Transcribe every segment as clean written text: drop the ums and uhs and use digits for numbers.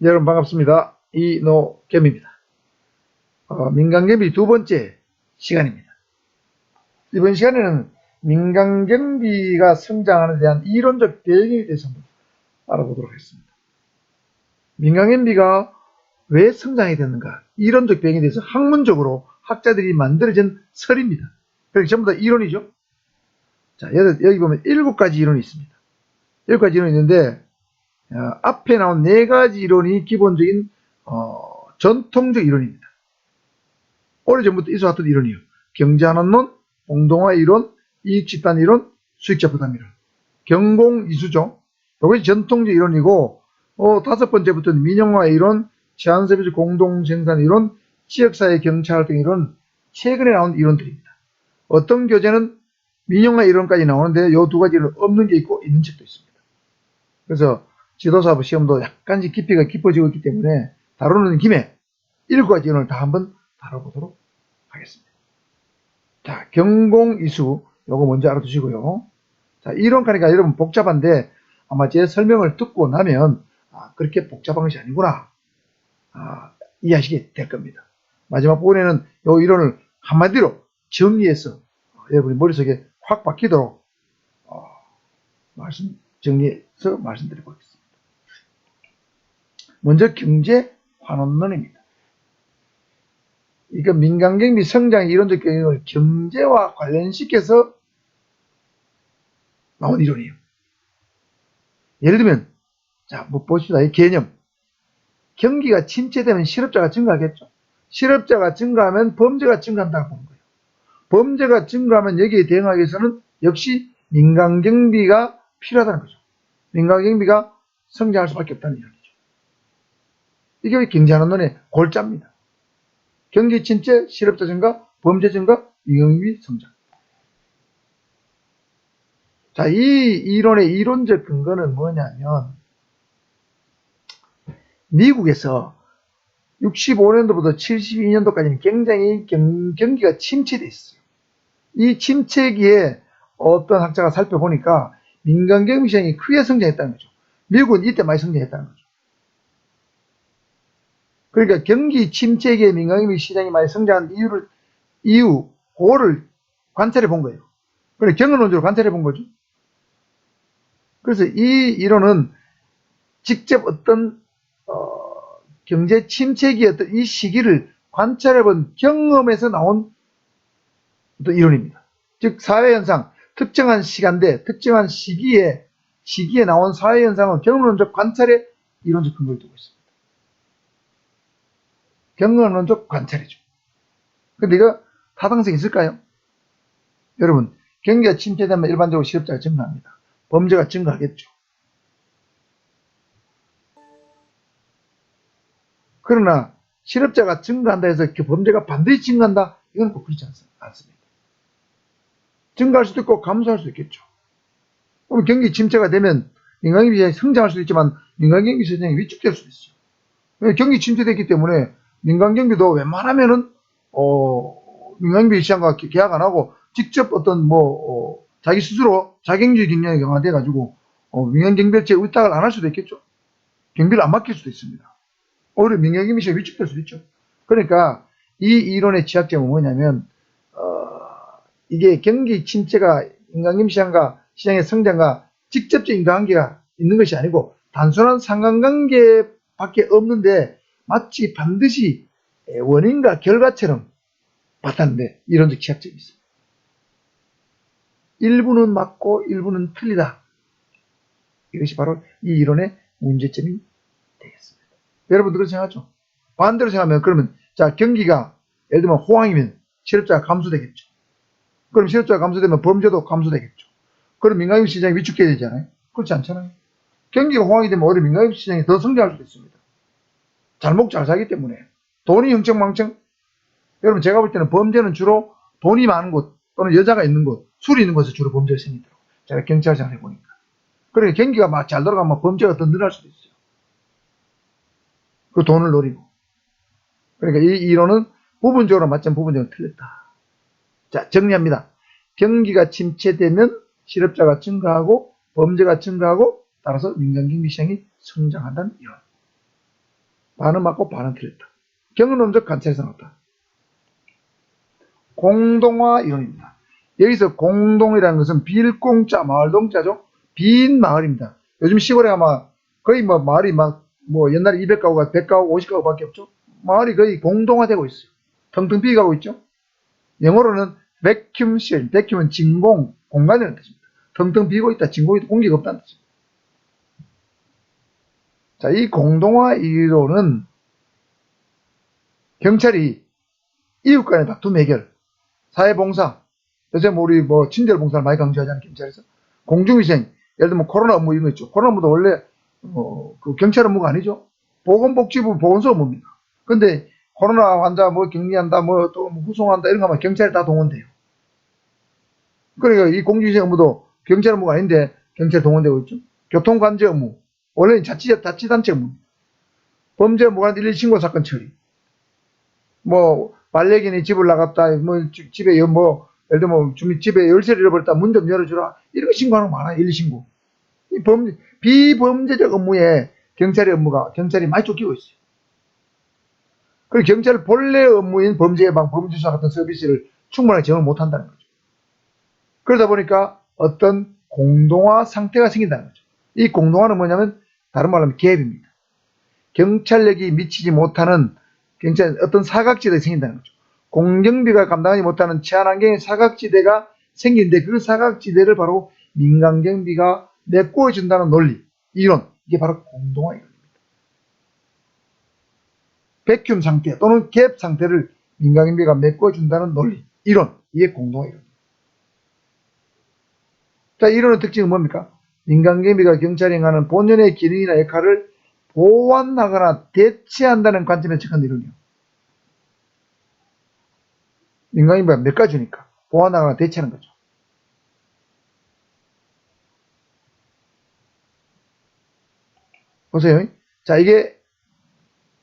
여러분 반갑습니다. 이노겸입니다. 민간경비 두 번째 시간입니다. 이번 시간에는 민간경비가 성장하는 데 대한 이론적 배경에 대해서 한번 알아보도록 하겠습니다. 민간경비가 왜 성장이 됐는가, 이론적 배경에 대해서 학문적으로 학자들이 만들어진 설입니다. 그러니까 전부 다 이론이죠. 자, 여기 보면 7가지 이론이 있습니다. 7가지 이론이 있는데 앞에 나온 4가지 이론이 기본적인 전통적 이론입니다. 오래전부터 있어왔던 이론이에요. 경제환원론, 공동화 이론, 이익집단 이론, 수익자 부담 이론. 경공이수죠. 이것이 전통적 이론이고, 5번째부터는 민영화 이론, 제한서비스 공동생산 이론, 지역사회 경찰활동 이론, 최근에 나온 이론들입니다. 어떤 교재는 민영화 이론까지 나오는데 이 2가지 이론 없는 게 있고 있는 책도 있습니다. 그래서 지도사 시험도 약간씩 깊이가 깊어지고 있기 때문에 다루는 김에 7가지 이론을 다 한번 다뤄보도록 하겠습니다. 자, 경공이수 요거 먼저 알아두시고요. 자, 이론가니까 여러분 복잡한데 아마 제 설명을 듣고 나면 그렇게 복잡한 것이 아니구나 이해하시게 될 겁니다. 마지막 부분에는 요 이론을 한마디로 정리해서 여러분이 머릿속에 확 박히도록 정리해서 말씀드리고 있겠습니다. 먼저 경제환원론입니다. 이거 민간경비 성장의 이론적 경영을 경제와 관련시켜서 나온 이론이에요. 예를 들면, 자, 뭐 보십시다. 이 개념. 경기가 침체되면 실업자가 증가하겠죠. 실업자가 증가하면 범죄가 증가한다고 보는 거예요. 범죄가 증가하면 여기에 대응하기 위해서는 역시 민간경비가 필요하다는 거죠. 민간경비가 성장할 수밖에 없다는 이론이죠. 이게 경제환원론의 골자입니다. 경기 침체, 실업자 증가, 범죄 증가, 민간경비 성장. 자, 이 이론의 이론적 근거는 뭐냐면 미국에서 65년도부터 72년도까지는 굉장히 경기가 침체돼 있어요. 이 침체기에 어떤 학자가 살펴보니까 민간경비 시장이 크게 성장했다는 거죠. 미국은 이때 많이 성장했다는 거죠. 그러니까 경기 침체기에 민간경비 시장이 많이 성장한 그거를 관찰해 본 거예요. 그래, 경험론적으로 관찰해 본 거죠. 그래서 이 이론은 직접 어떤 경제 침체기였던 이 시기를 관찰해 본 경험에서 나온 어떤 이론입니다. 즉 사회현상, 특정한 시간대, 특정한 시기에 나온 사회현상은 경험론적 관찰에 이론적 근거를 두고 있습니다. 경험론적 관찰이죠. 근데 이거 타당성이 있을까요? 여러분, 경기가 침체되면 일반적으로 실업자가 증가합니다. 범죄가 증가하겠죠. 그러나 실업자가 증가한다 해서 그 범죄가 반드시 증가한다? 이건 꼭 그렇지 않습니다. 증가할 수도 있고 감소할 수도 있겠죠. 그럼 경기 침체가 되면 민간경비 시장이 성장할 수도 있지만 민간경비 시장이 위축될 수도 있어요. 경기 침체됐기 때문에 민간경비도 웬만하면은 민간경비 시장과 계약 안 하고 직접 어떤 자기 스스로 자경주의 경영이 강화돼 가지고 민간경비업체에 의탁을 안 할 수도 있겠죠. 경비를 안 맡길 수도 있습니다. 오히려 민간경비 시장이 위축될 수도 있죠. 그러니까 이 이론의 취약점은 뭐냐면 이게 경기 침체가 민간경비 시장과 시장의 성장과 직접적인 관계가 있는 것이 아니고 단순한 상관관계밖에 없는데 마치 반드시 원인과 결과처럼 봤다는데 이론적 취약점이 있습니다. 일부는 맞고 일부는 틀리다. 이것이 바로 이 이론의 문제점이 되겠습니다. 여러분들 그렇게 생각하죠? 반대로 생각하면 그러면 자 경기가 예를 들면 호황이면 실업자가 감소되겠죠. 그럼 실업자가 감소되면 범죄도 감소되겠죠. 그럼 민간경비 시장이 위축해야 되잖아요. 그렇지 않잖아요. 경기가 호황이 되면 오히려 민간경비 시장이 더 성장할 수도 있습니다. 잘 먹고 잘 살기 때문에. 돈이 흥청망청. 여러분 제가 볼 때는 범죄는 주로 돈이 많은 곳 또는 여자가 있는 곳, 술이 있는 곳에서 주로 범죄가 생기더라고요. 제가 경찰생활 해보니까. 그러니까 경기가 막 잘 돌아가면 범죄가 더 늘어날 수도 있어요. 그 돈을 노리고. 그러니까 이 이론은 부분적으로 맞지만 부분적으로 틀렸다. 자, 정리합니다. 경기가 침체되면 실업자가 증가하고 범죄가 증가하고 따라서 민간경비 시장이 성장한다는 이론. 반은 맞고 반은 틀렸다. 경험론적 관찰에서 나왔다. 공동화 이론입니다. 여기서 공동이라는 것은 빌공짜 마을동자죠. 빈 마을입니다. 요즘 시골에 아마 거의 뭐 마을이 뭐 옛날에 200가구가 100가구, 50가구밖에 없죠. 마을이 거의 공동화되고 있어요. 텅텅 비어가고 있죠. 영어로는 vacuum shell, vacuum은 진공, 공간이라는 뜻입니다. 텅텅 비고 있다, 진공이 공기가 없다는 뜻입니다. 자, 이 공동화 이론은 경찰이 이웃 간의 다툼 해결, 사회봉사, 요새 우리 친절봉사를 많이 강조하잖아요, 경찰에서. 공중위생, 예를 들면 코로나 업무 이런 거 있죠. 코로나 업무도 원래 그 경찰 업무가 아니죠. 보건복지부 보건소 업무입니다. 근데 코로나 환자 격리한다, 또 후송한다 이런 거 하면 경찰이 다 동원돼요. 그러니까 이 공중위생 업무도 경찰 업무가 아닌데 경찰 동원되고 있죠. 교통관제 업무, 원래는 자치단체 업무. 범죄 무관한 112 신고 사건 처리. 반려견이 집을 나갔다, 집에 예를 들면 집에 열쇠를 잃어버렸다, 문 좀 열어주라. 이런 거 신고하는 거 많아요, 112 신고. 이 비범죄적 업무에 경찰이 많이 쫓기고 있어요. 그리고 경찰 본래 업무인 범죄 예방, 범죄수사 같은 서비스를 충분하게 제공을 못한다는 거죠. 그러다 보니까 어떤 공동화 상태가 생긴다는 거죠. 이 공동화는 뭐냐면 다른 말로 하면 갭입니다. 경찰력이 미치지 못하는 어떤 사각지대가 생긴다는 거죠. 공정비가 감당하지 못하는 치안환경의 사각지대가 생기는데 그 사각지대를 바로 민간경비가 메꿔준다는 논리, 이론, 이게 바로 공동화 이론입니다. 백큐um 상태 또는 갭 상태를 민간경비가 메꿔준다는 논리, 이론, 이게 공동화 이론입니다. 자, 이론의 특징은 뭡니까? 민간경비가 경찰이 행하는 본연의 기능이나 역할을 보완하거나 대체한다는 관점에서 접근한 이론이에요. 민간경비가 메꿔주니까 보완하거나 대체하는 거죠. 보세요. 자, 이게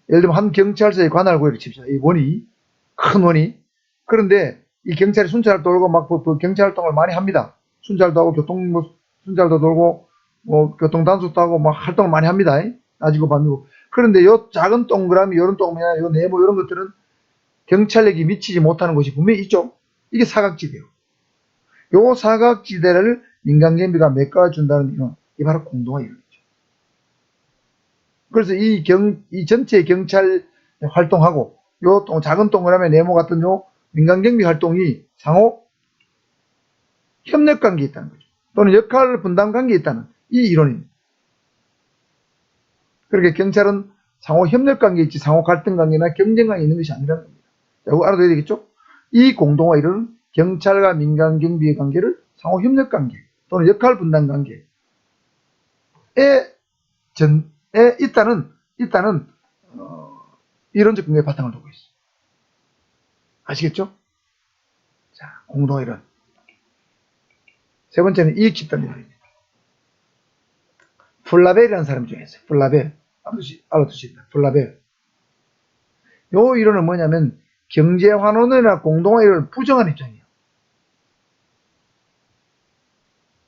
예를 들면 한 경찰서의 관할 구역을 칩시다. 이 원이 큰 원이. 그런데 이 경찰이 순찰을 돌고 경찰 활동을 많이 합니다. 순찰도 하고 순찰도 돌고 교통 단속도 하고 활동을 많이 합니다. 낮이고 밤이고. 그런데 요 작은 동그라미, 요런 동그라미, 요 네모 이런 것들은 경찰력이 미치지 못하는 곳이 분명히 있죠. 이게 사각지대예요. 요 사각지대를 민간경비가 메꿔준다는 이론, 이게 바로 공동화 이론이죠. 그래서 이 전체 경찰 활동하고 요 작은 동그라미 네모 같은 요 민간경비 활동이 상호 협력관계에 있다는 거죠. 또는 역할 분담 관계에 있다는 이 이론입니다. 그렇게 경찰은 상호 협력관계에 있지 상호 갈등관계나 경쟁관계에 있는 것이 아니라는 겁니다. 이거 알아둬야 되겠죠? 이 공동화 이론은 경찰과 민간경비의 관계를 상호 협력관계 또는 역할 분담 관계에 있다는 이론적 근거에 바탕을 두고 있어요. 아시겠죠? 자, 공동화 이론. 세 번째는 이익 집단 이론입니다. 플라벨이라는 사람 중에 있어요. 플라벨. 알아두십니다. 플라벨. 요 이론은 뭐냐면 경제환원이나 공동화 이론을 부정하는 입장이에요.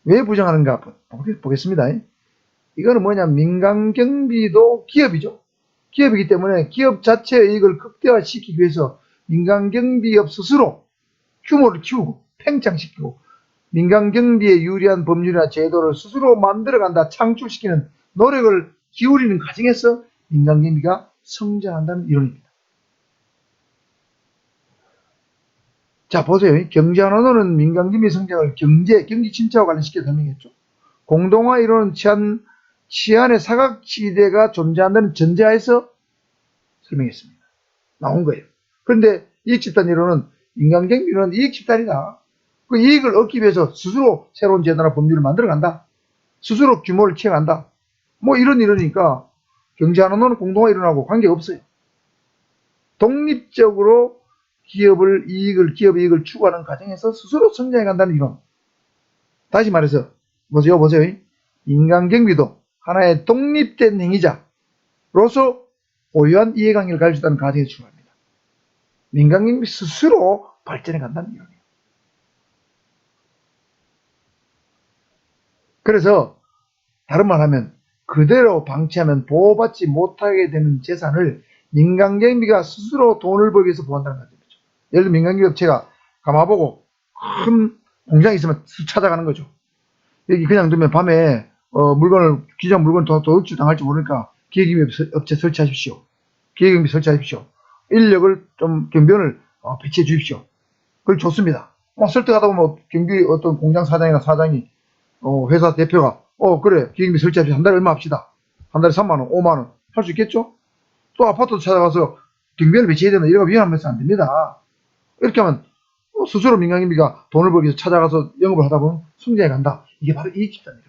왜 부정하는가 보겠습니다. 이거는 뭐냐면 민간경비도 기업이죠. 기업이기 때문에 기업 자체의 이익을 극대화시키기 위해서 민간경비업 스스로 규모를 키우고 팽창시키고 민간경비에 유리한 법률이나 제도를 스스로 만들어간다, 창출시키는 노력을 기울이는 과정에서 민간경비가 성장한다는 이론입니다. 자, 보세요. 경제환원은 민간경비 성장을 경기 침체와 관련시켜 설명했죠. 공동화 이론은 치안의 사각지대가 존재한다는 전제하에서 설명했습니다. 나온 거예요. 그런데 이익집단 이론은 민간경비는 이익집단이다. 그 이익을 얻기 위해서 스스로 새로운 제도나 법률을 만들어간다. 스스로 규모를 키워간다. 이런 이론이니까 경제환원은 공동화 이론하고 관계가 없어요. 독립적으로 기업의 이익을 추구하는 과정에서 스스로 성장해간다는 이론. 다시 말해서 보세요. 민간경비도 하나의 독립된 행위자로서 고유한 이해관계를 가질 수 있다는 가정에서 출발합니다. 민간경비 스스로 발전해 간다는 이론이에요. 그래서 다른 말 하면 그대로 방치하면 보호받지 못하게 되는 재산을 민간경비가 스스로 돈을 벌기 위해서 보호한다는 관점이죠. 예를 들어 민간경비 업체가 가마보고 큰 공장이 있으면 찾아가는 거죠. 여기 그냥 두면 밤에 귀한 물건을 도둑질 당할지 모르니까 기계경비 업체 설치하십시오. 기계경비 설치하십시오. 인력을 좀 경비원을 배치해 주십시오. 그걸 좋습니다. 설득하다 보면 경비 어떤 공장 사장이나 사장이 회사 대표가 그래 기계경비 설치합시다. 한 달에 얼마 합시다. 한 달에 3만원 5만원 할 수 있겠죠? 또 아파트도 찾아가서 경비원을 배치해야 되는 이런 거 위험하면서 안 됩니다. 이렇게 하면 스스로 민간경비가 돈을 벌기 위해서 찾아가서 영업을 하다 보면 승자에 간다. 이게 바로 이익 집단이에요.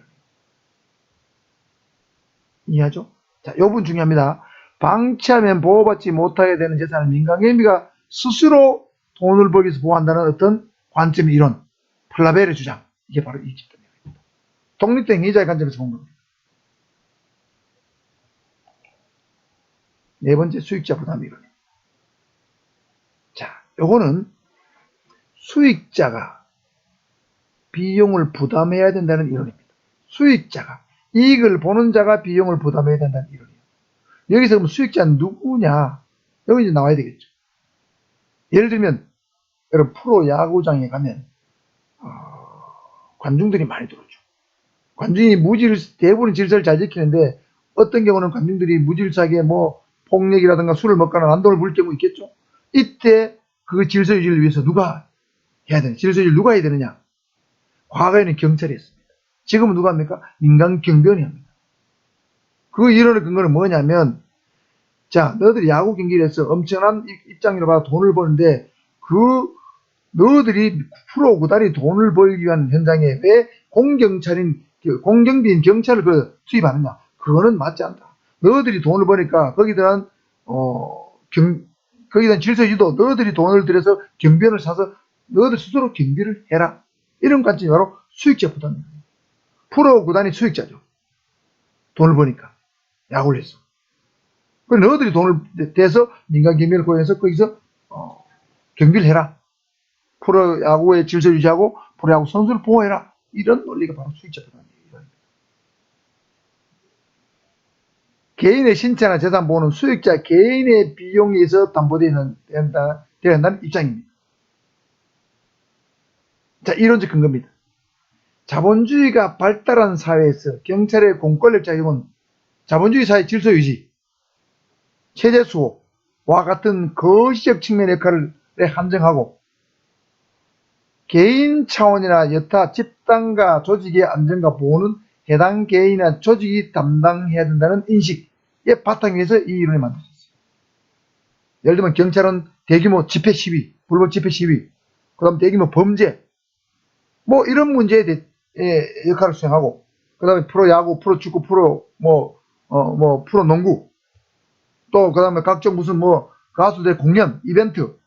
이해하죠? 자, 이 부분 중요합니다. 방치하면 보호받지 못하게 되는 재산을 민간경비가 스스로 돈을 벌기 위해서 보호한다는 어떤 관점의 이론, 플라벨의 주장. 이게 바로 이익 집단이에요. 독립된 행위자의 관점에서 본 겁니다. 네 번째, 수익자 부담 이론. 자, 요거는 수익자가 비용을 부담해야 된다는 이론입니다. 수익자가, 이익을 보는 자가 비용을 부담해야 된다는 이론이에요. 여기서 그럼 수익자는 누구냐? 여기 이제 나와야 되겠죠. 예를 들면, 여러분, 프로야구장에 가면, 관중들이 많이 들어오죠. 관중이 대부분 질서를 잘 지키는데, 어떤 경우는 관중들이 무질서하게 폭력이라든가 술을 먹거나 난동을 부릴 경우 있겠죠. 이때 그 질서 유지를 위해서 누가 해야 되냐? 질서 유지를 누가 해야 되느냐? 과거에는 경찰이 했습니다. 지금은 누가 합니까? 민간 경비원이 합니다. 그 이론의 근거는 뭐냐면, 자, 너희들이 야구 경기를 해서 엄청난 입장료를 받아 돈을 버는데, 너희들이 프로 구단이 돈을 벌기 위한 현장에 왜 공경비인 경찰을 투입하느냐? 그거는 맞지 않다. 너희들이 돈을 버니까 거기다 질서유지도 너희들이 돈을 들여서 경비원을 사서 너희들 스스로 경비를 해라. 이런 관점이 바로 수익자 부담입니다. 프로 구단이 수익자죠. 돈을 버니까. 야구를 해서. 그럼 너희들이 돈을 대서 민간 경비를 고용해서 거기서 경비를 해라. 프로야구의 질서 유지하고 프로야구 선수를 보호해라. 이런 논리가 바로 수익자 부담이에요. 개인의 신체나 재산 보호는 수익자 개인의 비용에 의해서 담보되어야 된다는 입장입니다. 자, 이론적 근거입니다. 자본주의가 발달한 사회에서 경찰의 공권력 작용은 자본주의 사회 질서 유지, 체제 수호와 같은 거시적 측면의 역할을 한정하고 개인 차원이나 여타 집단과 조직의 안전과 보호는 해당 개인이나 조직이 담당해야 된다는 인식의 바탕 위에서 이 이론이 만들어졌어요. 예를 들면 경찰은 대규모 집회 시위, 불법 집회 시위, 그 다음 대규모 범죄, 이런 문제에 역할을 수행하고, 그 다음에 프로야구, 프로축구, 프로농구, 또 그 다음에 각종 무슨 가수들의 공연, 이벤트,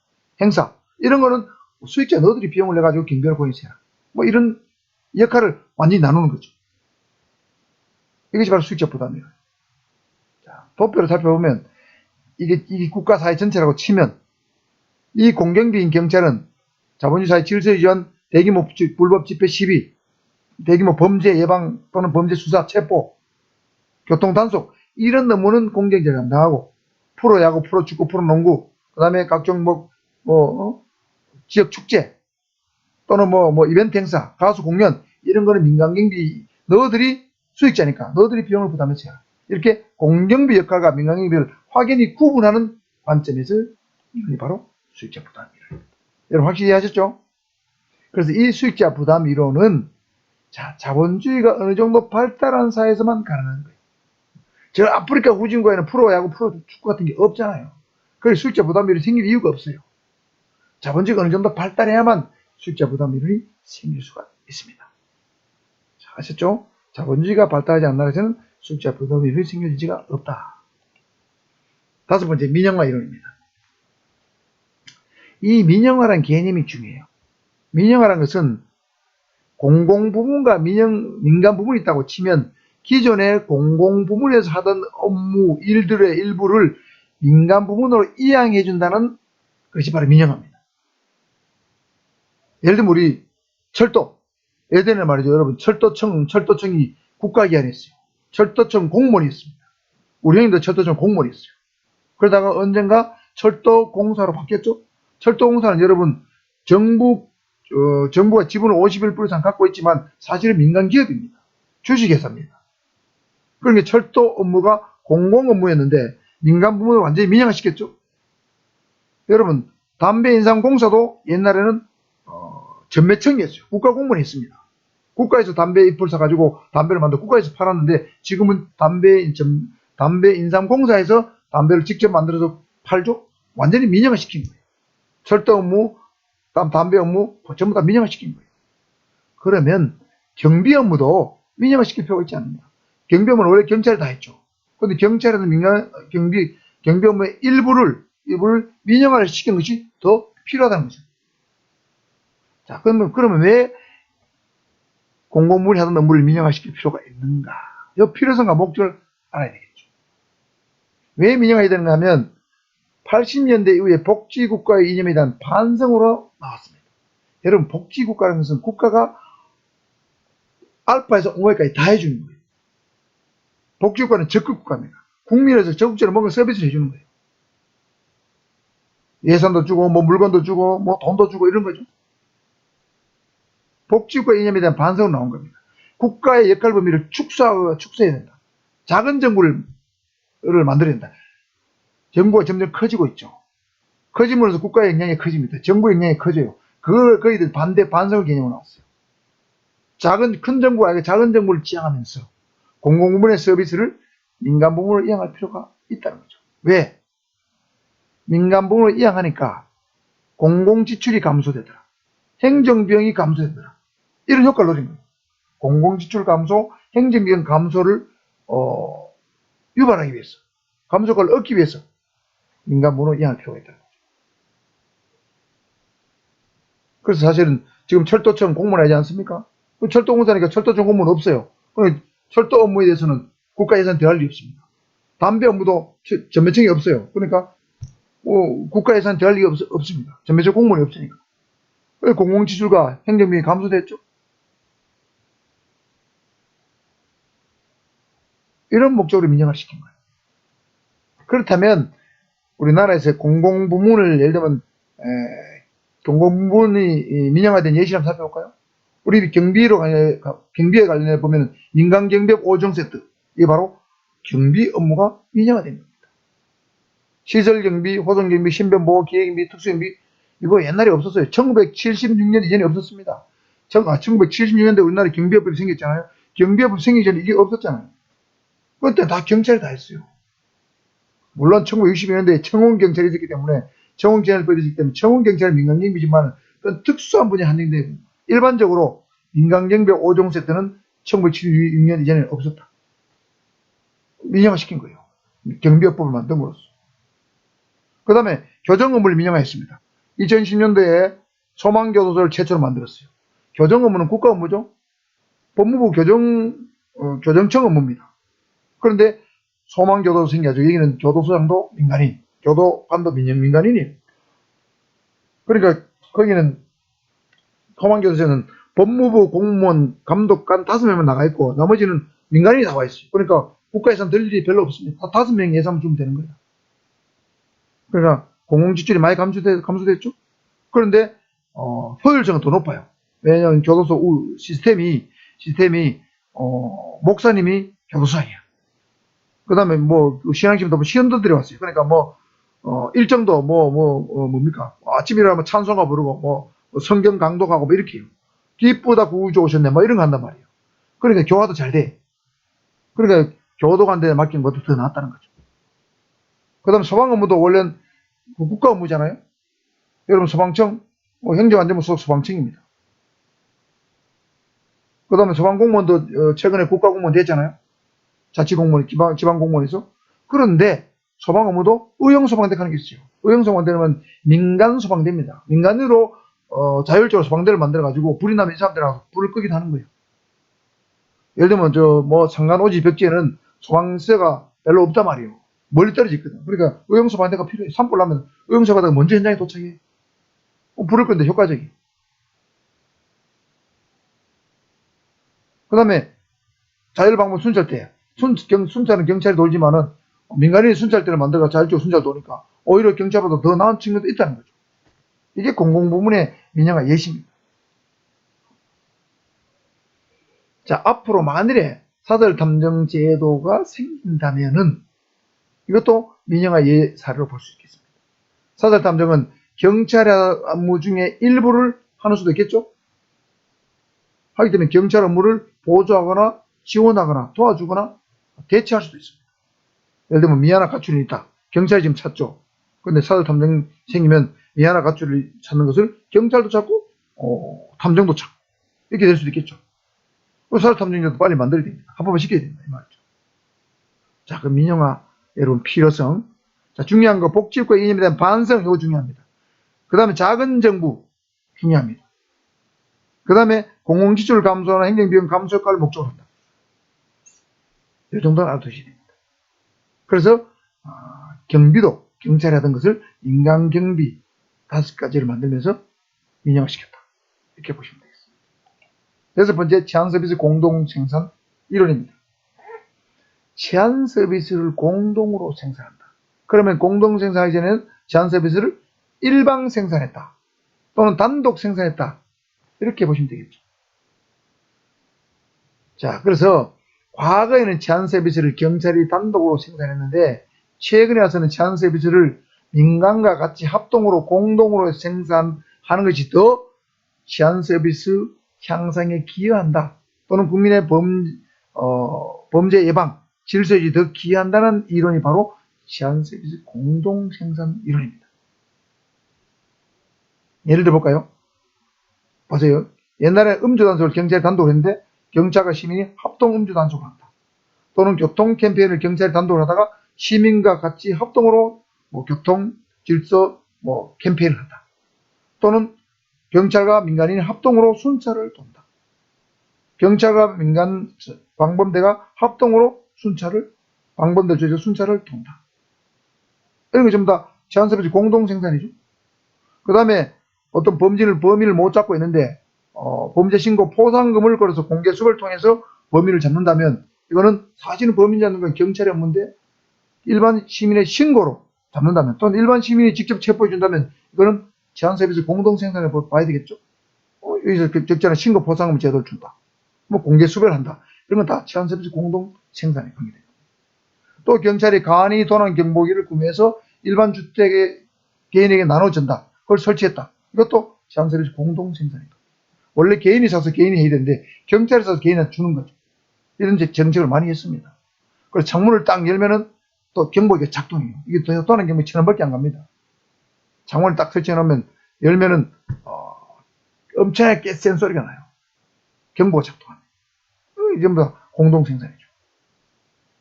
행사, 이런 거는 수익자 너희들이 비용을 내가지고 경비를 고용해서 해라. 이런 역할을 완전히 나누는 거죠. 이것이 바로 수익자 부담이에요. 자, 도표를 살펴보면 이게 국가 사회 전체라고 치면 이 공경비인 경찰은 자본주의 사회 질서 유지원 대규모 불법 집회 시위, 대규모 범죄 예방 또는 범죄 수사 체포, 교통 단속 이런 업무는 공경제를 담당하고 프로야구, 프로축구, 프로농구, 그 다음에 각종 지역 축제 또는 이벤트 행사, 가수 공연 이런 거는 민간경비 너희들이 수익자니까 너희들이 비용을 부담해서 해라. 이렇게 공경비 역할과 민간경비를 확연히 구분하는 관점에서 이론이 바로 수익자 부담 이론입니다. 여러분 확실히 이해하셨죠? 그래서 이 수익자 부담 이론은 자본주의가 어느 정도 발달한 사회에서만 가능한 거예요. 저 아프리카 후진국에는 프로야구, 프로축구 같은 게 없잖아요. 그래서 수익자 부담 이론이 생길 이유가 없어요. 자본주의가 어느 정도 발달해야만 수익자 부담 이론이 생길 수가 있습니다. 자, 아셨죠? 자본주의가 발달하지 않는 나라에서는 수익자 부담 이론이 생길 여지가 없다. 다섯 번째, 민영화 이론입니다. 이 민영화라는 개념이 중요해요. 민영화라는 것은 공공부문과 민간 부문이 있다고 치면 기존의 공공부문에서 하던 업무, 일들의 일부를 민간 부문으로 이양해 준다는 것이 바로 민영화입니다. 예를 들면 우리 철도, 예전에 말이죠. 여러분 철도청이 국가기관이었어요. 철도청 공무원이 있습니다. 우리 형님도 철도청 공무원이 있어요. 그러다가 언젠가 철도공사로 바뀌었죠. 철도공사는 여러분 정부가 지분을 51% 이상 갖고 있지만 사실은 민간 기업입니다. 주식회사입니다. 그러니까 철도 업무가 공공 업무였는데 민간 부문을 완전히 민영화시켰죠. 여러분 담배인삼공사도 옛날에는 전매청이었어요. 국가공무원이 했습니다. 국가에서 담배 잎을 사가지고 담배를 만들어 국가에서 팔았는데 지금은 담배인삼공사에서 담배를 직접 만들어서 팔죠. 완전히 민영화시킨 거예요. 철도 업무, 담배 업무 전부 다 민영화시킨 거예요. 그러면 경비 업무도 민영화시킬 필요가 있지 않느냐. 경비 업무는 원래 경찰이 다 했죠. 그런데 경찰에서 경비 업무의 일부를 민영화를 시킨 것이 더 필요하다는 거죠. 자, 그러면 왜 공공부문이 하던 업무를 민영화시킬 필요가 있는가? 이 필요성과 목적을 알아야 되겠죠. 왜 민영화해야 되는가 하면 80년대 이후에 복지국가의 이념에 대한 반성으로 나왔습니다. 여러분 복지국가라는 것은 국가가 알파에서 오메가까지 다 해주는 거예요. 복지국가는 적극국가입니다. 국민에서 적극적으로 뭔가 서비스를 해주는 거예요. 예산도 주고 뭐 물건도 주고 뭐 돈도 주고 이런 거죠. 복지국가 이념에 대한 반성으로 나온 겁니다. 국가의 역할 범위를 축소해야 된다. 작은 정부를 만들어야 된다. 정부가 점점 커지고 있죠. 커짐으로써 국가의 영향이 커집니다. 정부의 영향이 커져요. 거기에 대해서 반성의 개념으로 나왔어요. 큰 정부가 아니라 작은 정부를 지향하면서 공공부문의 서비스를 민간 부문으로 이양할 필요가 있다는 거죠. 왜? 민간 부문으로 이양하니까 공공지출이 감소되더라. 행정비용이 감소되더라. 이런 효과를 노린 거예요. 공공지출 감소, 행정비용 감소를 유발하기 위해서, 감소 효과를 얻기 위해서 민간 부문으로 이양할 필요가 있다는 거죠. 그래서 사실은 지금 철도청 공무원 하지 않습니까? 철도공사니까 철도청 공무원 없어요. 철도 업무에 대해서는 국가 예산 대할 리 없습니다. 담배 업무도 전매청이 없어요. 그러니까 국가 예산 대할 리가 없습니다. 전매청 공무원이 없으니까. 공공지출과 행정비용이 감소됐죠. 이런 목적으로 민영화시킨 거예요. 그렇다면 우리나라에서 공공부문을 예를 들면 공공부문이 민영화된 예시를 한번 살펴볼까요? 우리 경비에 관련해 보면 민간경비업 5종 세트, 이게 바로 경비 업무가 민영화된 겁니다. 시설경비, 호송경비, 신변보호, 기획경비, 특수경비, 이거 옛날에 없었어요. 1976년 이전에 없었습니다. 1976년대 우리나라에 경비업법이 생겼잖아요. 경비업법이 생기기 전에 이게 없었잖아요. 그때 다 경찰이 다 했어요. 물론 1962년대에 청원경찰이 있었기 때문에 청원경찰법이 있기 때문에 청원경찰은 민간경비지만 그건 특수한 분야에 한정되고 일반적으로 민간경비업 5종 세트는 1976년 이전에는 없었다. 민영화시킨 거예요. 경비업법을 만듦으로써. 그 다음에 교정 업무를 민영화했습니다. 2010년대에 소망교도소를 최초로 만들었어요. 교정 업무는 국가 업무죠. 법무부 교정청 업무입니다. 그런데 소망교도소 생겨가지고 여기는 교도소장도 민간인, 교도관도 민간인이에요. 그러니까 거기는 소망교도소에는 법무부 공무원, 감독관 5명만 나가 있고 나머지는 민간인이 나와 있어요. 그러니까 국가 예산 들 일이 별로 없습니다. 5명 예산 주면 되는 거예요. 그러니까 공공지출이 많이 감소됐죠. 그런데 효율성은 더 높아요. 왜냐하면 교도소 시스템이 목사님이 교도소장이야. 그 다음에 신앙심도 시험도 들어왔어요. 그러니까 일정도 뭡니까? 아침에 일어나면 찬송가 부르고 성경 강독하고 이렇게 해요. 기쁘다 구주 오셨네 이런 거 한단 말이에요. 그러니까 교화도 잘 돼. 그러니까 교도관들에 맡긴 것도 더 낫다는 거죠. 그 다음에 소방 업무도 원래는 국가 업무잖아요. 여러분 소방청 행정안전부 소속 소방청입니다. 그 다음에 소방공무원도 최근에 국가공무원 됐잖아요. 자치공무원, 지방공무원에서. 그런데 소방 업무도 의용소방대 하는 게 있어요. 의용소방대는 민간 소방대입니다. 민간으로 자율적으로 소방대를 만들어가지고 불이 나면 이 사람들이 가서 불을 끄기도 하는 거예요. 예를 들면 상간오지 벽지에는 소방서가 별로 없단 말이에요. 멀리 떨어져 있거든. 그러니까 의용소방대가 필요해. 산불 나면 의용소방대가 먼저 현장에 도착해. 불을 끄는데 효과적이에요. 그 다음에 자율방문 순찰대. 순찰은 경찰이 돌지만은 민간인이 순찰대를 만들어가 자율적으로 순찰 도니까 오히려 경찰보다 더 나은 측면도 있다는 거죠. 이게 공공부문의 민영화 예시입니다. 자, 앞으로 만일에 사설탐정 제도가 생긴다면은 이것도 민영화 예사로 볼 수 있겠습니다. 사설탐정은 경찰의 업무 중에 일부를 하는 수도 있겠죠. 하기 때문에 경찰 업무를 보조하거나 지원하거나 도와주거나 대체할 수도 있습니다. 예를 들면 미아나 가출이 있다. 경찰이 지금 찾죠. 근데 사설탐정 생기면 미아나 가출을 찾는 것을 경찰도 찾고 탐정도 찾고 이렇게 될 수도 있겠죠. 사설탐정제도 빨리 만들어야 됩니다. 합법화 시켜야 됩니다. 이 말이죠. 자, 그럼 민영화 여러분 필요성. 자, 중요한 거 복지국가 이념에 대한 반성 이거 중요합니다. 그 다음에 작은 정부 중요합니다. 그 다음에 공공지출 감소나 행정비용 감소 효과를 목적으로 한다. 이 정도는 알아두셔야 됩니다. 그래서 경비도 경찰이 하던 것을 인간경비 5가지를 만들면서 민영화시켰다. 이렇게 보시면 되겠습니다. 6번째, 제한서비스 공동생산 이론입니다. 제한서비스를 공동으로 생산한다. 그러면 공동생산하기 전에는 제한서비스를 일방 생산했다. 또는 단독 생산했다. 이렇게 보시면 되겠죠. 자, 그래서 과거에는 제한서비스를 경찰이 단독으로 생산했는데 최근에 와서는 제한서비스를 민간과 같이 합동으로 공동으로 생산하는 것이 더 제한서비스 향상에 기여한다. 또는 국민의 범죄 예방, 질서 유지에 더 기여한다는 이론이 바로 제한서비스 공동생산 이론입니다. 예를 들어 볼까요? 보세요. 옛날에 음주단속을 경찰이 단독으로 했는데 경찰과 시민이 합동 음주단속을 한다. 또는 교통 캠페인을 경찰이 단독으로 하다가 시민과 같이 합동으로 교통 질서 캠페인을 한다. 또는 경찰과 민간인이 합동으로 순찰을 돈다. 경찰과 민간 방범대가 합동으로 방범대 조직에서 순찰을 돈다. 이런 게 전부 다 제한서비스 공동생산이죠. 그 다음에 어떤 범인을 못 잡고 있는데 범죄 신고 포상금을 걸어서 공개 수배를 통해서 범인을 잡는다면 이거는 사실은 범인 잡는 건 경찰의 업무인데 일반 시민의 신고로 잡는다면 또는 일반 시민이 직접 체포해 준다면 이거는 제한서비스 공동생산을 봐야 되겠죠. 여기서 적절한 신고 포상금 제도를 준다. 공개 수배를 한다. 이런 건 다 제한서비스 공동생산에 관계됩니다. 또 경찰이 간이 도난 경보기를 구매해서 일반 주택에 개인에게 나눠준다. 그걸 설치했다. 이것도 제한서비스 공동생산입니다. 원래 개인이 사서 개인이 해야 되는데 경찰이 사서 개인한테 주는 거죠. 이런 정책을 많이 했습니다. 그래서 창문을 딱 열면은 또 경보기가 작동해요. 이게 도난 경보기 1,000원밖에 안 갑니다. 창문을 딱 설치해 놓으면 열면은 엄청나게 센 소리가 나요. 경보가 작동합니다. 이게 전부 다 공동생산이죠.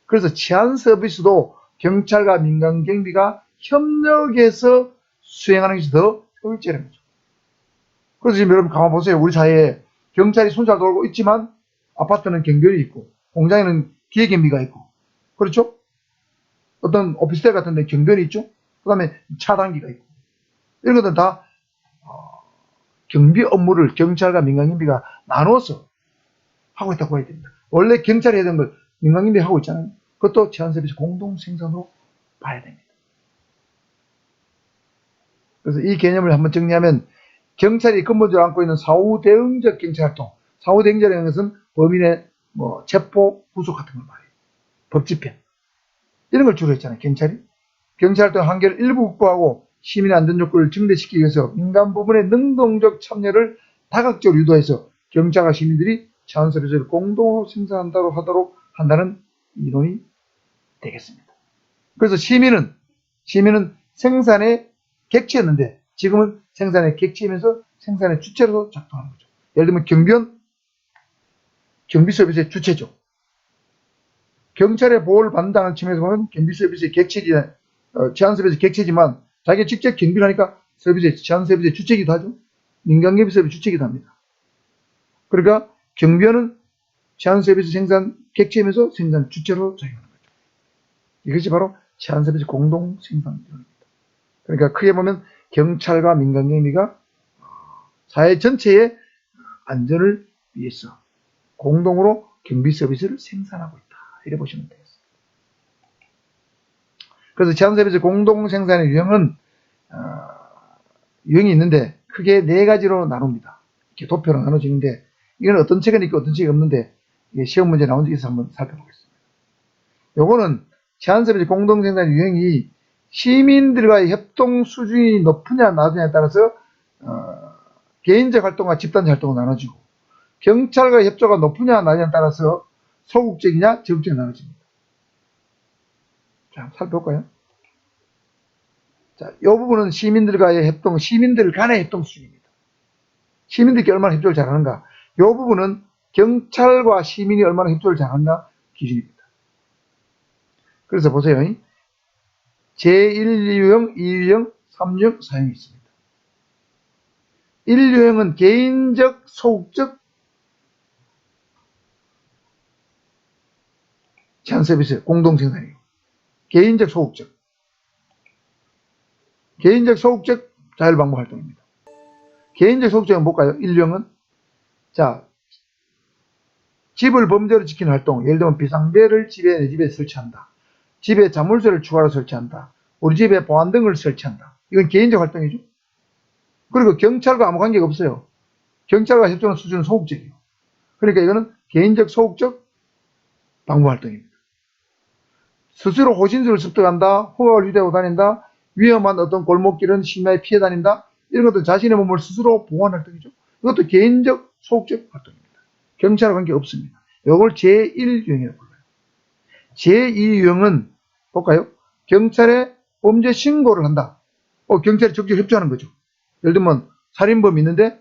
그래서 제한서비스도 경찰과 민간경비가 협력해서 수행하는 것이 더 효율적인 거죠. 그래서 지금 여러분 가만 보세요. 우리 사회에 경찰이 순찰 돌고 있지만 아파트는 경비원이 있고 공장에는 기계경비가 있고 그렇죠? 어떤 오피스텔 같은 데 경비원이 있죠? 그 다음에 차단기가 있고 이런 것들은 다 경비 업무를 경찰과 민간경비가 나눠서 하고 있다고 해야 됩니다. 원래 경찰이 해야 되는 걸 민간경비 하고 있잖아요. 그것도 제한서비스 공동생산으로 봐야 됩니다. 그래서 이 개념을 한번 정리하면 경찰이 근본적으로 안고 있는 사후대응적 경찰활동, 사후대응적이라는 것은 범인의 체포, 구속 같은 걸 말해요. 법집행. 이런 걸 주로 했잖아요. 경찰활동 한계를 일부 확보하고 시민의 안전조건을 증대시키기 위해서 민간 부분의 능동적 참여를 다각적으로 유도해서 경찰과 시민들이 제한서비스를 공동으로 생산한다고 하도록 한다는 이론이 되겠습니다. 그래서 시민은 생산의 객체였는데 지금은 생산의 객체이면서 생산의 주체로 작동하는 거죠. 예를 들면 경비원, 경비서비스의 주체죠. 경찰의 보호를 받는다는 측면에서 보면 경비서비스의 객체지, 제한서비스의 객체지만 자기가 직접 경비를 하니까 제한서비스의 주체이기도 하죠. 민간경비서비스 주체이기도 합니다. 그러니까 경비원은 제한서비스 생산 객체이면서 생산 주체로 작용하는 거죠. 이것이 바로 제한서비스 공동생산입니다. 그러니까 크게 보면 경찰과 민간경비가 사회 전체의 안전을 위해서 공동으로 경비 서비스를 생산하고 있다. 이렇게 보시면 되겠습니다. 그래서 제한서비스 공동생산의 유형은 유형이 있는데 크게 네 가지로 나눕니다. 이렇게 도표로 나눠지는데 이건 어떤 책은 있고 어떤 책이 없는데 이게 시험 문제 나온 적이 있어서 한번 살펴보겠습니다. 요거는 제한서비스 공동생산 유형이 시민들과의 협동 수준이 높으냐 낮으냐에 따라서 개인적 활동과 집단적 활동으로 나눠지고 경찰과의 협조가 높으냐 낮으냐에 따라서 소극적이냐 적극적이냐 나눠집니다. 자, 한번 살펴볼까요? 자, 이 부분은 시민들과의 협동, 시민들 간의 협동 수준입니다. 시민들끼리 얼마나 협조를 잘하는가. 이 부분은 경찰과 시민이 얼마나 협조를 잘하는가 기준입니다. 그래서 보세요. 제1유형, 2유형, 3유형, 4유형이 있습니다. 1유형은 개인적, 소극적 제한서비스 공동생산이에요. 개인적, 소극적. 개인적, 소극적 자율방법 활동입니다. 개인적, 소극적은 뭘까요? 1유형은 자, 집을 범죄로 지키는 활동. 예를 들면 비상벨을 내 집에 설치한다. 집에 자물쇠를 추가로 설치한다. 우리 집에 보안등을 설치한다. 이건 개인적 활동이죠. 그리고 경찰과 아무 관계가 없어요. 경찰과 협조하는 수준은 소극적이에요. 그러니까 이거는 개인적, 소극적 방법 활동입니다. 스스로 호신술을 습득한다. 호각을 유도하고 다닌다. 위험한 어떤 골목길은 심하게 피해 다닌다. 이런 것도 자신의 몸을 스스로 보호하는 활동이죠. 이것도 개인적, 소극적 활동입니다. 경찰과 관계 없습니다. 이걸 제1유형이라고 불러요. 제2유형은 볼까요? 경찰에 범죄 신고를 한다. 경찰이 적극 협조하는 거죠. 예를 들면 살인범이 있는데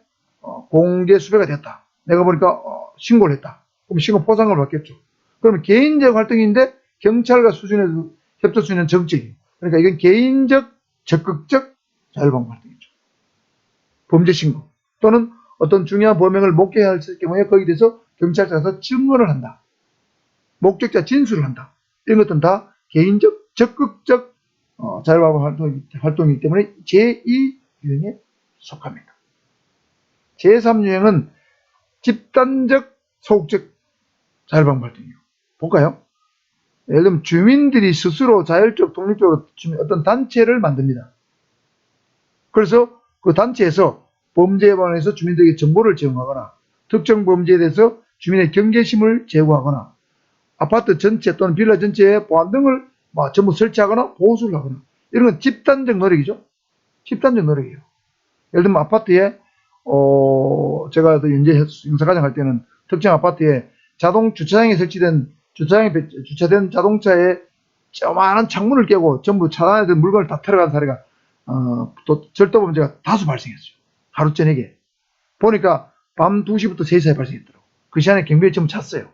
공개 수배가 됐다. 내가 보니까 신고를 했다. 그럼 신고 포상을 받겠죠. 그러면 개인적 활동인데 경찰과 수준의 협조 수준은 적극적이에요. 그러니까 이건 개인적, 적극적 자율방법 활동이죠. 범죄 신고 또는 어떤 중요한 범행을 목격할 경우에 거기에 대해서 경찰서에 가서 증언을 한다. 목격자 진술을 한다. 이런 것들은 다 개인적, 적극적 자율방법 활동이기 때문에 제2유형에 속합니다. 제3유형은 집단적, 소극적 자율방법 활동이에요. 볼까요? 예를 들면 주민들이 스스로 자율적, 독립적으로 어떤 단체를 만듭니다. 그래서 그 단체에서 범죄에 관해서 주민들에게 정보를 제공하거나 특정 범죄에 대해서 주민의 경계심을 제고하거나 아파트 전체 또는 빌라 전체에 보안등을 전부 설치하거나 보수를 하거나 이런 건 집단적 노력이죠. 집단적 노력이에요. 예를 들면 아파트에 제가 연재 형사과정 할 때는 특정 아파트에 자동 주차장에 설치된 주차장에 주차된 자동차에 조그마한 창문을 깨고 전부 차 안에 든 물건을 다 털어간 사례가 또 절도범죄가 다수 발생했어요. 하루 저녁에 보니까 밤 2시부터 3시 사이에 발생했더라고요. 그 시간에 경비를 전부 잤어요.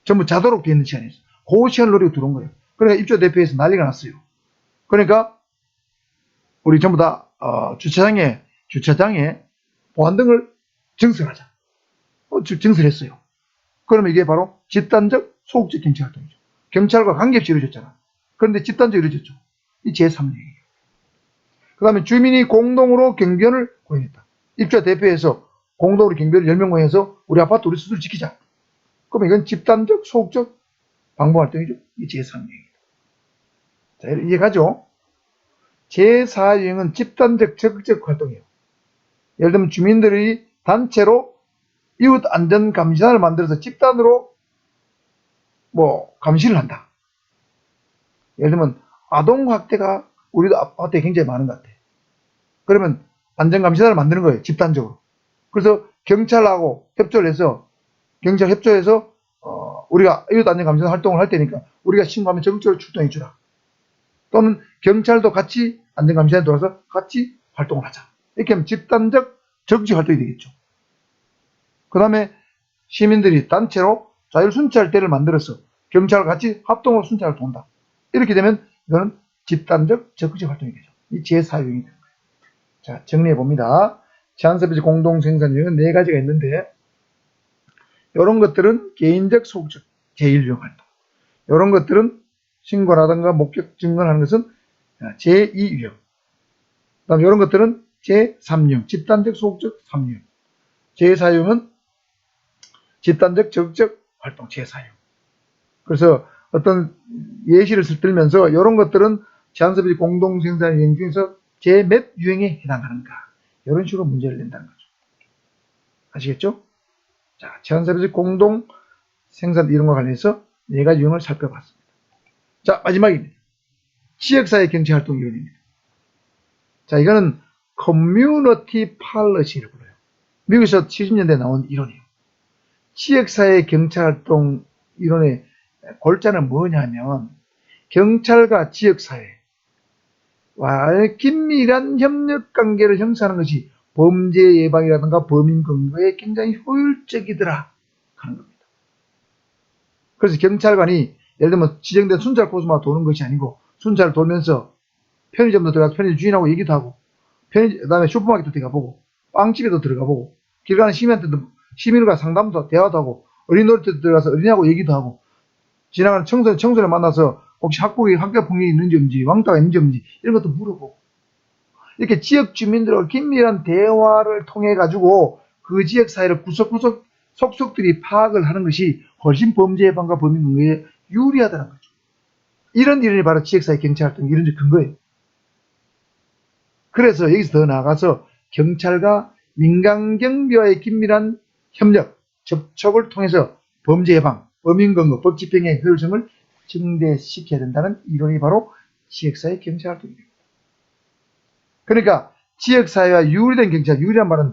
전부 자도록 되어 있는 시간이었어요. 그 시간을 노리고 들어온 거예요. 그러니까 입주 대표에서 난리가 났어요. 그러니까 우리 전부 다 주차장에 보안등을 증설하자. 증설했어요. 그러면 이게 바로 집단적 소극적 경찰 활동이죠. 경찰과 관계없이 이루어졌잖아. 그런데 집단적으로 이루어졌죠. 이 제3유형이에요. 그 다음에 주민이 공동으로 경비원을 고용했다. 입주자 대표에서 공동으로 경비원을 10명 고용해서 우리 아파트 우리 스스로 지키자. 그러면 이건 집단적 소극적 방법 활동이죠. 이 제3유형입니다. 자, 이해가죠? 제4유형은 집단적 적극적 활동이에요. 예를 들면 주민들이 단체로 이웃 안전 감시단을 만들어서 집단으로 감시를 한다. 예를 들면 아동 학대가 우리도 아파트에 굉장히 많은 것 같아. 그러면 안전 감시단을 만드는 거예요. 집단적으로. 그래서 경찰하고 협조를 해서 경찰 협조해서 우리가 이웃 안전 감시단 활동을 할 테니까 우리가 신고하면 적극적으로 출동해 주라. 또는 경찰도 같이 안전 감시단에 들어와서 같이 활동을 하자. 이렇게 하면 집단적 적극적 활동이 되겠죠. 그 다음에 시민들이 단체로 자율순찰대를 만들어서 경찰과 같이 합동으로 순찰을 돈다. 이렇게 되면 이거는 집단적 적극적 활동이 되죠. 이 제4유형이 되는 거예요. 자, 정리해 봅니다. 제한서비스 공동생산 유형은 4가지가 있는데 이런 것들은 개인적 소극적 제1유형 활동. 이런 것들은 신고라든가 목격 증언하는 것은 제2유형. 그 다음 이런 것들은 제3유형 집단적 소극적 3유형. 제4유형은 집단적 적극적 활동 제4유형. 그래서 어떤 예시를 들면서 이런 것들은 제한서비스 공동생산 유행 중에서 제 몇 유행에 해당하는가, 이런 식으로 문제를 낸다는 거죠. 아시겠죠? 자, 제한서비스 공동생산 이론과 관련해서 4가지 유형을 살펴봤습니다. 자, 마지막입니다. 지역사회 경제활동 이론입니다. 자, 이거는 커뮤니티 팔러시를 불러요. 미국에서 70년대에 나온 이론이에요. 지역사회 경찰활동 이론의 골자는 뭐냐면, 경찰과 지역사회와의 긴밀한 협력관계를 형성하는 것이 범죄 예방이라든가 범인 검거에 굉장히 효율적이더라 하는 겁니다. 그래서 경찰관이 예를 들면 지정된 순찰 코스만 도는 것이 아니고, 순찰을 돌면서 편의점도 들어가서 편의점 주인하고 얘기도 하고, 그 다음에 슈퍼마켓도 들어가보고, 빵집에도 들어가보고, 길 가는 시민과 상담도 대화도 하고, 어린 놀이터도 들어가서 어린이하고 얘기도 하고, 지나가는 청소년 만나서 혹시 학교 폭력이 있는지 없는지, 왕따가 있는지 없는지 이런 것도 물어보고, 이렇게 지역 주민들과 긴밀한 대화를 통해 가지고 그 지역 사회를 구석구석 속속들이 파악을 하는 것이 훨씬 범죄 예방과 범인 검거에 유리하다는 거죠. 이런 이론이 바로 지역사회 경찰활동 이론적 근거예요. 그래서 여기서 더 나아가서 경찰과 민간경비와의 긴밀한 협력, 접촉을 통해서 범죄 예방, 범인 검거, 법 집행의 효율성을 증대시켜야 된다는 이론이 바로 지역사회 경찰활동입니다. 그러니까 지역사회와 유리된 경찰, 유리한 말은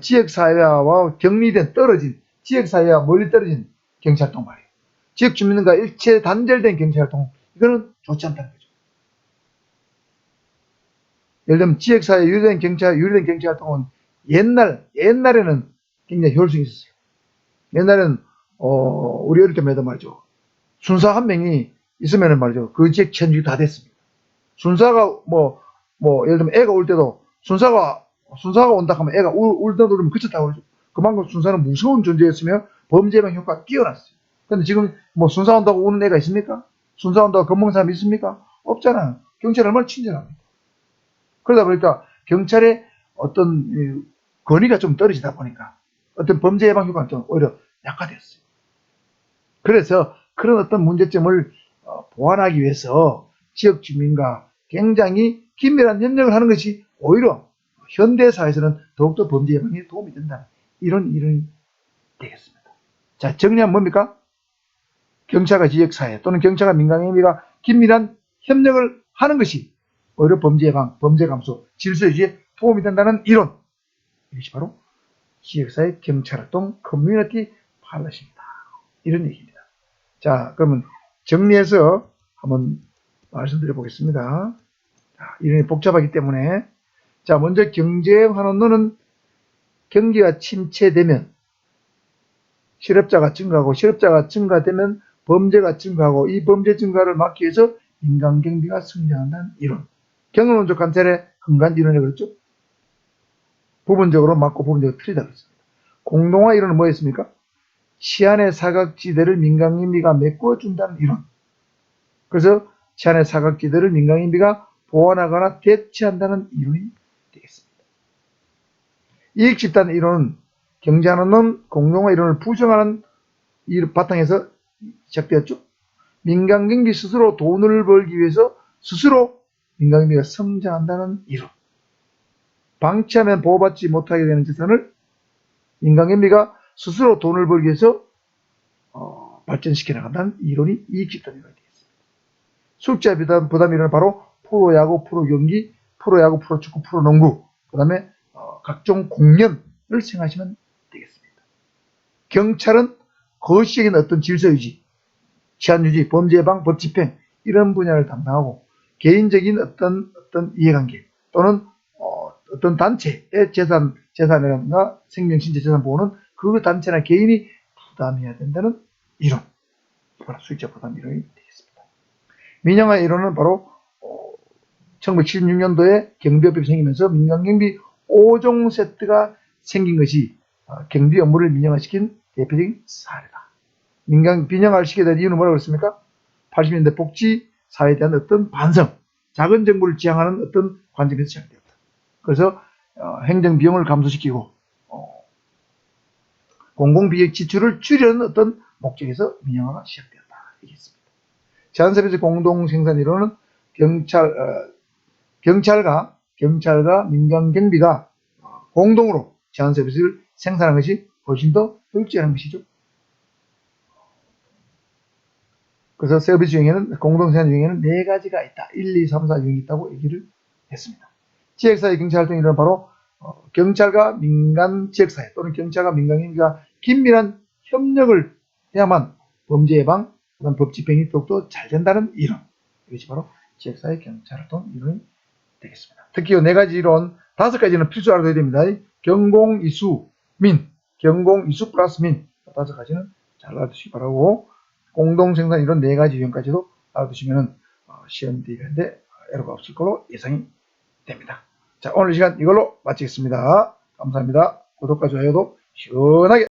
지역사회와 격리된 떨어진, 지역사회와 멀리 떨어진 경찰활동 말이에요. 지역 주민과 일체 단절된 경찰활동, 이거는 좋지 않다는 거죠. 예를 들면 지역사회 유리된 경찰활동은 옛날에는 굉장히 효율성이 있었어요. 옛날에는 우리 어릴 때마다 말이죠, 순사 한 명이 있으면 말이죠, 그 지역 천주가 다 됐습니다. 순사가 예를 들면 애가 울 때도 순사가 온다 하면 애가 울다 그러면 그쳤다고 그러죠. 그만큼 순사는 무서운 존재였으며 범죄 예방 효과가 뛰어났어요. 근데 지금 순사 온다고 우는 애가 있습니까? 순사 온다고 겁먹는 사람이 있습니까? 없잖아요. 경찰이 얼마나 친절합니까? 그러다 보니까 경찰의 어떤 권위가 좀 떨어지다 보니까 어떤 범죄 예방 효과가 좀 오히려 약화됐어요. 그래서 그런 어떤 문제점을 보완하기 위해서 지역 주민과 굉장히 긴밀한 협력을 하는 것이 오히려 현대사회에서는 더욱더 범죄 예방에 도움이 된다, 이런 이론이 되겠습니다. 자, 정리하면 뭡니까? 경찰과 지역사회 또는 경찰과 민간경비가 긴밀한 협력을 하는 것이 오히려 범죄 예방, 범죄 감소, 질서 유지에 도움이 된다는 이론, 이것이 바로 지역사회 경찰활동 커뮤니티 팔러시입니다. 이런 얘기입니다. 자, 그러면 정리해서 한번 말씀드려 보겠습니다. 자, 이론이 복잡하기 때문에, 자, 먼저 경제환원론은 경기가 침체되면 실업자가 증가하고, 실업자가 증가되면 범죄가 증가하고, 이 범죄 증가를 막기 위해서 민간경비가 성장한다는 이론. 경험론적 관찰의 근간 이론이라고 그랬죠. 부분적으로 맞고 부분적으로 틀리다고 했습니다. 공동화 이론은 뭐였습니까? 치안의 사각지대를 민간경비가 메꿔준다는 이론. 그래서 치안의 사각지대를 민간경비가 보완하거나 대체한다는 이론이 되겠습니다. 이익집단 이론은 경제환원론, 공동화 이론을 부정하는 이 바탕에서 시작되었죠. 민간경비 스스로 돈을 벌기 위해서 스스로 민간경비가 성장한다는 이론. 방치하면 보호받지 못하게 되는 재산을 민간경비가 스스로 돈을 벌기 위해서 발전시켜 나간다는 이론이 이익집단 이론이 되겠습니다. 숙제 부담 이론은 바로 프로야구, 프로경기, 프로야구, 프로축구, 프로농구, 그 다음에 각종 공연을 생각하시면 되겠습니다. 경찰은 거시적인 어떤 질서유지, 치안유지, 범죄예방, 법집행 이런 분야를 담당하고, 개인적인 어떤 이해관계 또는 어떤 단체의 재산이라든가 생명, 신체 재산 보호는 그 단체나 개인이 부담해야 된다는 이론, 바로 수익자 부담 이론이 되겠습니다. 민영화 이론은 바로 1976년도에 경비업법이 생기면서 민간경비 5종 세트가 생긴 것이 경비 업무를 민영화시킨 대표적인 사례다. 민영화를 시켜야 될 이유는 뭐라고 그랬습니까? 80년대 복지 사회에 대한 어떤 반성, 작은 정부를 지향하는 어떤 관점에서 시작되었다. 그래서 행정 비용을 감소시키고 공공비용 지출을 줄이려는 어떤 목적에서 민영화가 시작되었다. 이겠습니다. 제한 서비스 공동 생산 이론은 경찰과 민간 경비가 공동으로 제한 서비스를 생산하는 것이 훨씬 더 효율적인 것이죠. 그래서 서비스 중에는 공동생산 중에는 4가지가 있다. 1, 2, 3, 4 중에 있다고 얘기를 했습니다. 지역사회 경찰활동 이론은 바로 경찰과 민간 지역사회 또는 경찰과 민간 경비가 긴밀한 협력을 해야만 범죄 예방, 그다음 법 집행이 더욱더 잘 된다는 이론. 이것이 바로 지역사회 경찰활동 이론이 되겠습니다. 특히 이 4가지 이론 5가지는 필수 알아둬야 됩니다. 경공, 이수, 민, 경공, 이수 플러스 민 5가지는 잘 알아두시기 바라고 공동생산 이론 4가지 유형까지도 알아두시면 시험 대비하는데 에러가 없을 걸로 예상이 됩니다. 자, 오늘 시간 이걸로 마치겠습니다. 감사합니다. 구독과 좋아요도 시원하게